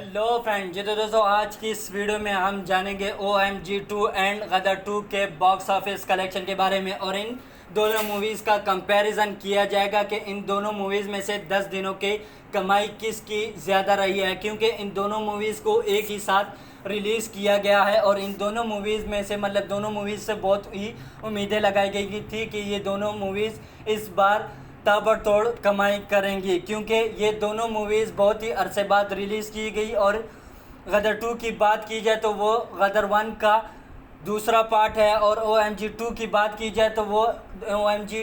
Hello friend जी। तो दोस्तों आज की इस वीडियो में हम जानेंगे OMG 2 एंड गदर 2 के बॉक्स ऑफिस कलेक्शन के बारे में और इन दोनों मूवीज़ का कंपैरिजन किया जाएगा कि इन दोनों मूवीज़ में से 10 दिनों की कमाई किसकी ज़्यादा रही है, क्योंकि इन दोनों मूवीज़ को एक ही साथ रिलीज़ किया गया है और इन दोनों मूवीज़ में से दोनों मूवीज़ से बहुत ही उम्मीदें लगाई गई थी कि ये दोनों मूवीज़ इस बार ताबड़तोड़ कमाई करेंगी, क्योंकि ये दोनों मूवीज़ बहुत ही अरसे बाद रिलीज़ की गई। और गदर 2 की बात की जाए तो वो गदर 1 का दूसरा पार्ट है और OMG 2 की बात की जाए तो वो OMG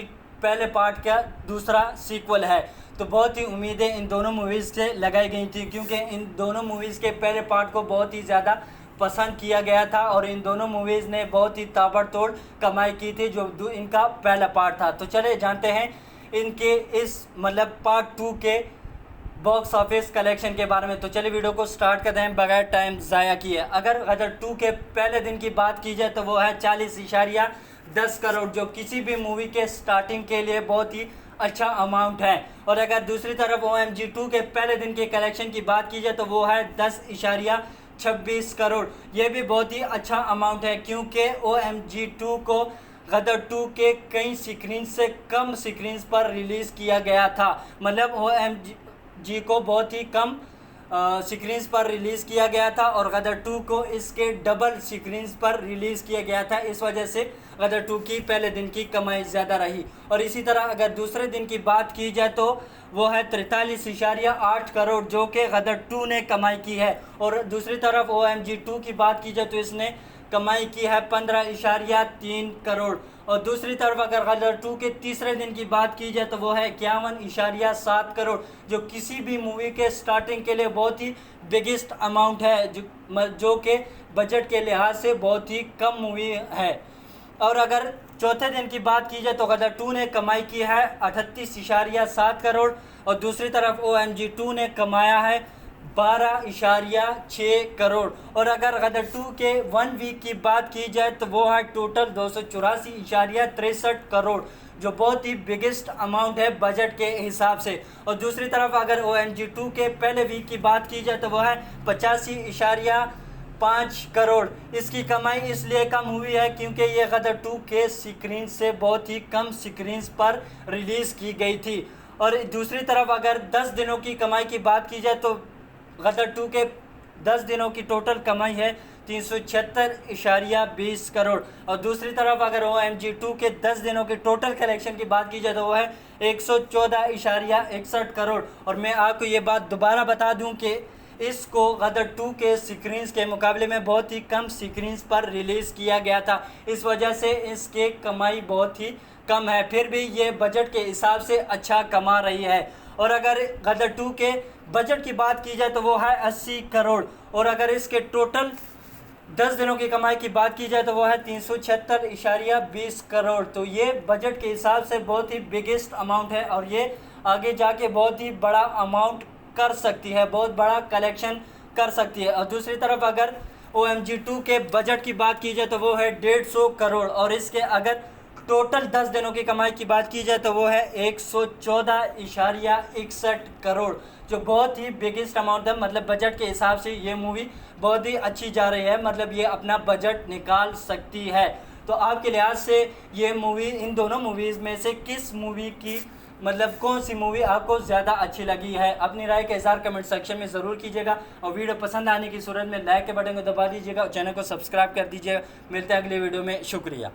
पहले पार्ट का दूसरा सीक्वल है। तो बहुत ही उम्मीदें इन दोनों मूवीज़ से लगाई गई थी, क्योंकि इन दोनों मूवीज़ के पहले पार्ट को बहुत ही ज़्यादा पसंद किया गया था और इन दोनों मूवीज़ ने बहुत ही ताबड़तोड़ कमाई की थी जो इनका पहला पार्ट था। तो चले जानते हैं इनके इस पार्ट 2 के बॉक्स ऑफिस कलेक्शन के बारे में। तो चलिए वीडियो को स्टार्ट करते हैं बगैर टाइम ज़ाया किए। अगर गदर 2 के पहले दिन की बात की जाए तो वो है 40.10 करोड़, जो किसी भी मूवी के स्टार्टिंग के लिए बहुत ही अच्छा अमाउंट है। और अगर दूसरी तरफ OMG 2 के पहले दिन के कलेक्शन की बात की जाए तो वो है 10.26 करोड़। ये भी बहुत ही अच्छा अमाउंट है, क्योंकि OMG 2 को गदर 2 के कई स्क्रीन से कम स्क्रीन्स पर रिलीज़ किया गया था। OMG को बहुत ही कम स्क्रीन्स पर रिलीज़ किया गया था और गदर 2 को इसके डबल स्क्रीन्स पर रिलीज़ किया गया था। इस वजह से गदर 2 की पहले दिन की कमाई ज़्यादा रही। और इसी तरह अगर दूसरे दिन की बात की जाए तो वो है 43.8 करोड़, जो कि गदर 2 ने कमाई की है। और दूसरी तरफ OMG 2 की बात की जाए तो इसने कमाई की है 15.3 करोड़। और दूसरी तरफ अगर गदर 2 के तीसरे दिन की बात की जाए तो वो है 51.7 करोड़, जो किसी भी मूवी के स्टार्टिंग के लिए बहुत ही बिगेस्ट अमाउंट है, जो कि बजट के लिहाज से बहुत ही कम मूवी है। और अगर चौथे दिन की बात की जाए तो गदर 2 ने कमाई की है 38.7 करोड़ और दूसरी तरफ OMG 2 ने कमाया है 12.6 करोड़। और अगर गदर 2 के 1 वीक की बात की जाए तो वो है टोटल 284.63 करोड़, जो बहुत ही बिगेस्ट अमाउंट है बजट के हिसाब से। और दूसरी तरफ अगर OMG 2 के पहले वीक की बात की जाए तो वो है 85.5 करोड़। इसकी कमाई इसलिए कम हुई है क्योंकि ये गदर 2 के स्क्रीन से बहुत ही कम स्क्रीन्स पर रिलीज़ की गई थी। और दूसरी तरफ अगर 10 दिनों की कमाई की बात की जाए तो गदर 2 के 10 दिनों की टोटल कमाई है 376.20 करोड़। और दूसरी तरफ अगर OMG 2 के 10 दिनों के टोटल कलेक्शन की बात की जाए तो वो है 114.61 करोड़। और मैं आपको ये बात दोबारा बता दूं कि इसको गदर 2 के स्क्रीन्स के मुकाबले में बहुत ही कम स्क्रीन्स पर रिलीज़ किया गया था, इस वजह से इसके कमाई बहुत ही कम है। फिर भी ये बजट के हिसाब से अच्छा कमा रही है। और अगर गदर 2 के बजट की बात की जाए तो वो है 80 करोड़ और अगर इसके टोटल 10 दिनों की कमाई की बात की जाए तो वो है 376.20 करोड़। तो ये बजट के हिसाब से बहुत ही बिगेस्ट अमाउंट है और ये आगे जाके बहुत ही बड़ा अमाउंट कर सकती है, बहुत बड़ा कलेक्शन कर सकती है। और दूसरी तरफ अगर OMG 2 के बजट की बात की जाए तो वो है 150 करोड़ और इसके अगर टोटल 10 दिनों की कमाई की बात की जाए तो वो है 114.61 करोड़, जो बहुत ही बिगेस्ट अमाउंट है। बजट के हिसाब से ये मूवी बहुत ही अच्छी जा रही है, ये अपना बजट निकाल सकती है। तो आपके लिहाज से ये मूवी, इन दोनों मूवीज़ में से किस मूवी की कौन सी मूवी आपको ज़्यादा अच्छी लगी है, अपनी राय का इज़हार कमेंट सेक्शन में ज़रूर कीजिएगा। और वीडियो पसंद आने की सूरत में लाइक के बटन को दबा दीजिएगा और चैनल को सब्सक्राइब कर दीजिएगा। मिलते हैं अगली वीडियो में। शुक्रिया।